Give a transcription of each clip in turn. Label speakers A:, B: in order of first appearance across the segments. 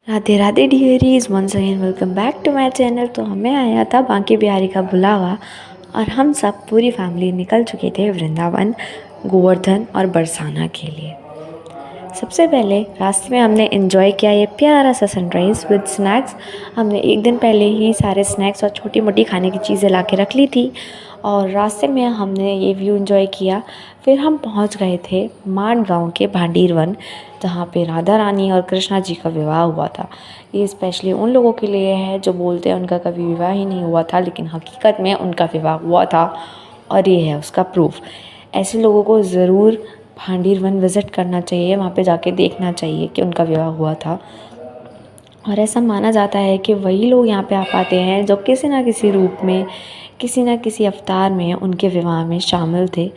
A: Radhe Radhe dearies, once again welcome back to my channel. तो हमें आया था बांके बिहारी का बुलावा और हम सब पूरी फैमिली निकल चुके थे वृंदावन, गोवर्धन और बरसाना के लिए। सबसे पहले रास्ते में हमने एंजॉय किया ये प्यारा सा सनराइज़ विद स्नैक्स। हमने एक दिन पहले ही सारे स्नैक्स और छोटी मोटी खाने की चीज़ें ला के रख ली थी और रास्ते में हमने ये व्यू एंजॉय किया। फिर हम पहुंच गए थे माड गांव के भांडीर वन, जहाँ पे राधा रानी और कृष्णा जी का विवाह हुआ था। ये स्पेशली उन लोगों के लिए है जो बोलते हैं उनका कभी विवाह ही नहीं हुआ था, लेकिन हकीकत में उनका विवाह हुआ था और ये है उसका प्रूफ। ऐसे लोगों को ज़रूर भांडीर वन विज़िट करना चाहिए, वहाँ पे जाके देखना चाहिए कि उनका विवाह हुआ था। और ऐसा माना जाता है कि वही लोग यहाँ पे आ पाते हैं जो किसी ना किसी रूप में, किसी ना किसी अवतार में उनके विवाह में शामिल थे।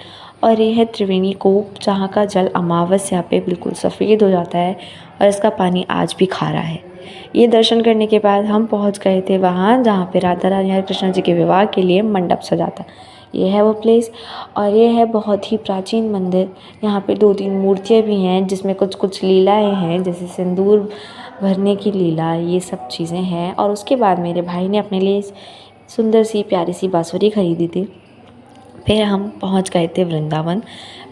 A: और ये है त्रिवेणी कूप, जहाँ का जल अमावस्या पे बिल्कुल सफ़ेद हो जाता है और इसका पानी आज भी खारा है। ये दर्शन करने के बाद हम पहुँच गए थे वहाँ जहाँ पे राधा रानी और कृष्ण जी के विवाह के लिए मंडप सजा था। ये है वो प्लेस और ये है बहुत ही प्राचीन मंदिर। यहाँ पे 2-3 मूर्तियाँ भी हैं जिसमें कुछ कुछ लीलाएँ हैं, जैसे सिंदूर भरने की लीला, ये सब चीज़ें हैं। और उसके बाद मेरे भाई ने अपने लिए सुंदर सी प्यारी सी बाँसुरी खरीदी थी। फिर हम पहुंच गए थे वृंदावन।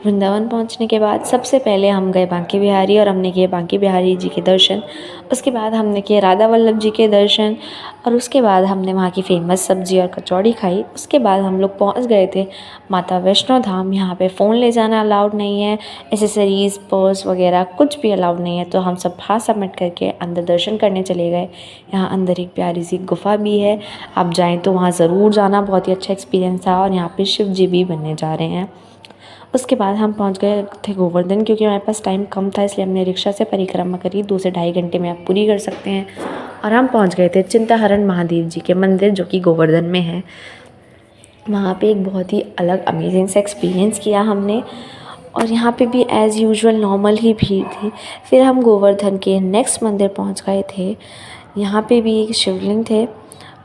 A: वृंदावन पहुंचने के बाद सबसे पहले हम गए बांके बिहारी और हमने किए बांके बिहारी जी के दर्शन। उसके बाद हमने किए राधा वल्लभ जी के दर्शन और उसके बाद हमने वहाँ की फ़ेमस सब्ज़ी और कचौड़ी खाई। उसके बाद हम लोग पहुँच गए थे माता वैष्णो धाम। यहाँ पे फ़ोन ले जाना अलाउड नहीं है, एसेसरीज़, पर्स वगैरह कुछ भी अलाउड नहीं है। तो हम सब हाथ सबमिट करके अंदर दर्शन करने चले गए। यहाँ अंदर एक प्यारी सी गुफ़ा भी है, आप जाएँ तो वहाँ ज़रूर जाना, बहुत ही अच्छा एक्सपीरियंस था। और यहाँ पे शिव जी भी बनने जा रहे हैं। उसके बाद हम पहुंच गए थे गोवर्धन, क्योंकि हमारे पास टाइम कम था इसलिए हमने रिक्शा से परिक्रमा करी। 2 से ढाई घंटे में आप पूरी कर सकते हैं। और हम पहुंच गए थे चिंताहरण महादेव जी के मंदिर, जो कि गोवर्धन में है। वहाँ पे एक बहुत ही अलग अमेजिंग सा एक्सपीरियंस किया हमने। और यहाँ पे भी एज़ यूजुअल नॉर्मल ही भीड़ थी। फिर हम गोवर्धन के नेक्स्ट मंदिर पहुँच गए थे। यहाँ पे भी एक शिवलिंग थे।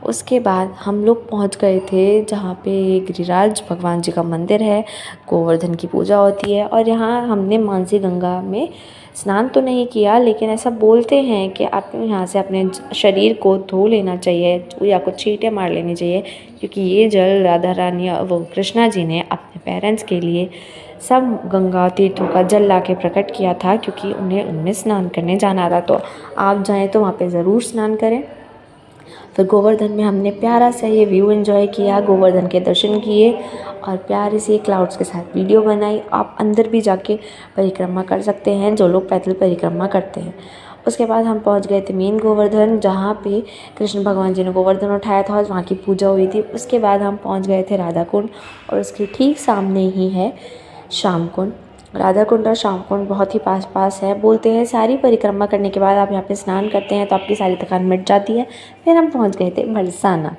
A: उसके बाद हम लोग पहुँच गए थे जहाँ पे गिरिराज भगवान जी का मंदिर है, गोवर्धन की पूजा होती है। और यहाँ हमने मानसी गंगा में स्नान तो नहीं किया, लेकिन ऐसा बोलते हैं कि आपको यहाँ से अपने शरीर को धो लेना चाहिए या कुछ छींटे मार लेनी चाहिए, क्योंकि ये जल राधा रानी वो कृष्णा जी ने अपने पेरेंट्स के लिए सब गंगा तीर्थों का जल ला के प्रकट किया था, क्योंकि उन्हें उनमें स्नान करने जाना था। तो आप जाएँ तो वहाँ पे ज़रूर स्नान करें। फिर गोवर्धन में हमने प्यारा सा ये व्यू एंजॉय किया, गोवर्धन के दर्शन किए और प्यारे से क्लाउड्स के साथ वीडियो बनाई। आप अंदर भी जाके परिक्रमा कर सकते हैं, जो लोग पैदल परिक्रमा करते हैं। उसके बाद हम पहुंच गए थे मेन गोवर्धन, जहाँ पे कृष्ण भगवान जी ने गोवर्धन उठाया था और वहाँ की पूजा हुई थी। उसके बाद हम पहुँच गए थे राधा कुंड और उसके ठीक सामने ही है श्याम कुंड। राधा कुंड और श्याम कुंड बहुत ही पास पास है। बोलते हैं सारी परिक्रमा करने के बाद आप यहाँ पे स्नान करते हैं तो आपकी सारी थकान मिट जाती है। फिर हम पहुँच गए थे बरसाना।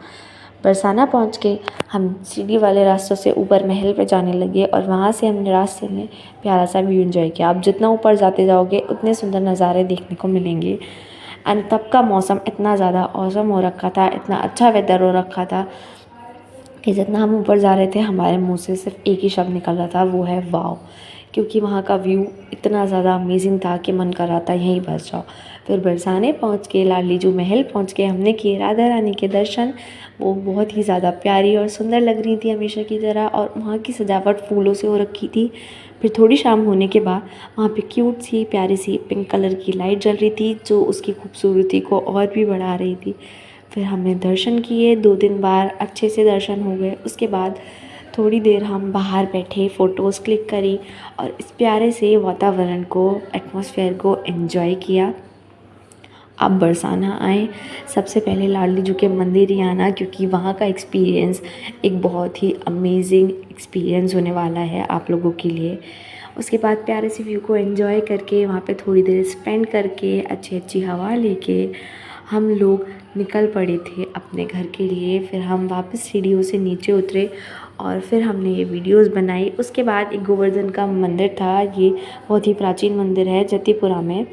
A: बरसाना पहुँच के हम सीढ़ी वाले रास्तों से ऊपर महल पे जाने लगे और वहाँ से हमने रास्ते में प्यारा सा व्यू एंजॉय किया। आप जितना ऊपर जाते जाओगे उतने सुंदर नज़ारे देखने को मिलेंगे। एंड तब का मौसम इतना ज़्यादा औसम हो रखा था, इतना अच्छा वेदर हो रखा था कि जितना हम ऊपर जा रहे थे हमारे मुंह से सिर्फ एक ही शब्द निकल रहा था, वो है वाओ। क्योंकि वहाँ का व्यू इतना ज़्यादा अमेजिंग था कि मन कर रहा था यहीं बस जाओ। फिर बरसाने पहुँच के लाडली जो महल पहुँच के हमने किए राधा रानी के दर्शन। वो बहुत ही ज़्यादा प्यारी और सुंदर लग रही थी हमेशा की तरह, और वहाँ की सजावट फूलों से हो रखी थी। फिर थोड़ी शाम होने के बाद वहाँ पे क्यूट सी प्यारी सी पिंक कलर की लाइट जल रही थी, जो उसकी खूबसूरती को और भी बढ़ा रही थी। फिर हमने दर्शन किए, 2-3 बार अच्छे से दर्शन हो गए। उसके बाद थोड़ी देर हम बाहर बैठे, फ़ोटोज़ क्लिक करी और इस प्यारे से वातावरण को, एटमॉस्फेयर को एंजॉय किया। आप बरसाना आएँ, सबसे पहले लाडली जी के मंदिर ही आना, क्योंकि वहाँ का एक्सपीरियंस एक बहुत ही अमेजिंग एक्सपीरियंस होने वाला है आप लोगों के लिए। उसके बाद प्यारे से व्यू को एंजॉय करके, वहाँ पे थोड़ी देर स्पेंड करके, अच्छी अच्छी हवा लेके हम लोग निकल पड़े थे अपने घर के लिए। फिर हम वापस सीढ़ियों से नीचे उतरे और फिर हमने ये वीडियोस बनाई। उसके बाद एक गोवर्धन का मंदिर था, ये बहुत ही प्राचीन मंदिर है जतिपुरा में।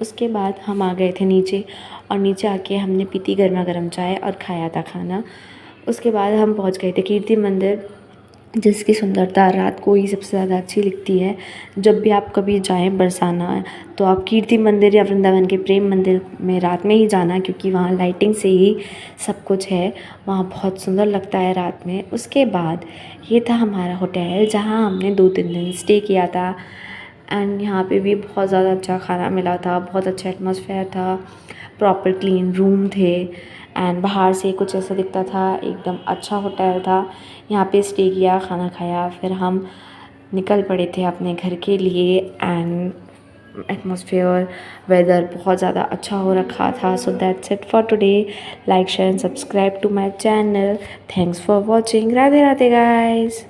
A: उसके बाद हम आ गए थे नीचे और नीचे आके हमने पी थी गर्मा गर्म चाय और खाया था खाना। उसके बाद हम पहुंच गए थे कीर्ति मंदिर। जिसकी सुंदरता रात को ही सबसे ज़्यादा अच्छी दिखती है। जब भी आप कभी जाएँ बरसाना तो आप कीर्ति मंदिर या वृंदावन के प्रेम मंदिर में रात में ही जाना, क्योंकि वहाँ लाइटिंग से ही सब कुछ है। वहाँ बहुत सुंदर लगता है रात में। उसके बाद ये था हमारा होटल जहाँ हमने 2-3 दिन स्टे किया था। एंड यहाँ पे भी बहुत ज़्यादा अच्छा खाना मिला था, बहुत अच्छा एटमॉस्फेयर था, प्रॉपर क्लीन रूम थे एंड बाहर से कुछ ऐसा दिखता था, एकदम अच्छा होटल था। यहाँ पे स्टे किया, खाना खाया, फिर हम निकल पड़े थे अपने घर के लिए। एंड एटमॉस्फेयर, वेदर बहुत ज़्यादा अच्छा हो रखा था। So that's it for today. Like share and subscribe to my channel. Thanks for watching. Radhe Radhe guys.